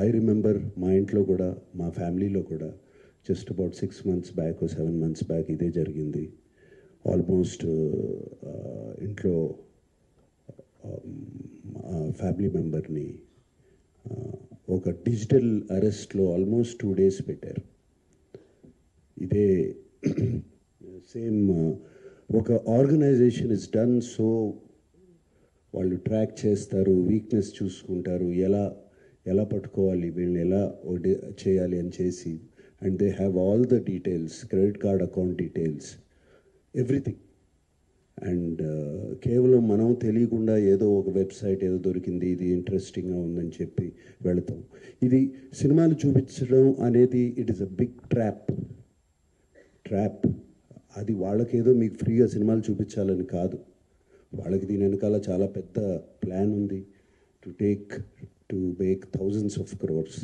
I remember మా ఇంట్లో కూడా, మా ఫ్యామిలీలో కూడా just about 6 months back 7 months back ఇదే జరిగింది. ఆల్మోస్ట్ ఇంట్లో ఫ్యామిలీ మెంబర్ని ఒక డిజిటల్ అరెస్ట్లో ఆల్మోస్ట్ 2 days పెట్టారు. ఇదే సేమ్ ఒక ఆర్గనైజేషన్ ఇస్ డన్ సో, వాళ్ళు ట్రాక్ చేస్తారు, వీక్నెస్ చూసుకుంటారు, ఎలా పట్టుకోవాలి, వీళ్ళని ఎలా చేయాలి అని చేసి, and they have all the details, credit card account details, everything. And కేవలం మనం తెలియకుండా ఏదో ఒక వెబ్సైట్ ఏదో దొరికింది, ఇది ఇంట్రెస్టింగ్గా ఉందని చెప్పి వెళతాం. ఇది సినిమాలు చూపించడం అనేది it is a big trap. అది వాళ్ళకేదో మీకు ఫ్రీగా సినిమాలు చూపించాలని కాదు, వాళ్ళకి దీని వెనకాల చాలా పెద్ద ప్లాన్ ఉంది. To make thousands of crores.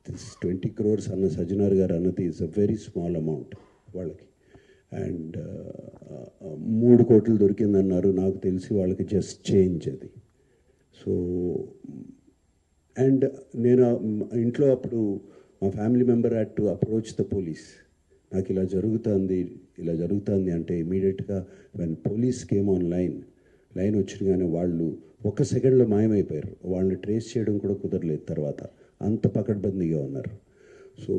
This 20 crores అన్న సజ్జనార్ గారు అన్నది is a very small amount వాళ్ళకి. అండ్ 3 కోట్లు దొరికిందన్నారు, నాకు తెలిసి వాళ్ళకి జస్ట్ చేంజ్ అది. సో అండ్ నేను ఇంట్లో అప్పుడు మా family member had to approach the police. నాకు ఇలా జరుగుతుంది అంటే ఇమీడియట్గా when police came on line వచ్చినగానే వాళ్ళు 1 సెకండ్లో మాయమైపోయారు. వాళ్ళని ట్రేస్ చేయడం కూడా కుదరలేదు తర్వాత, అంత పకడ్బందీగా ఉన్నారు. సో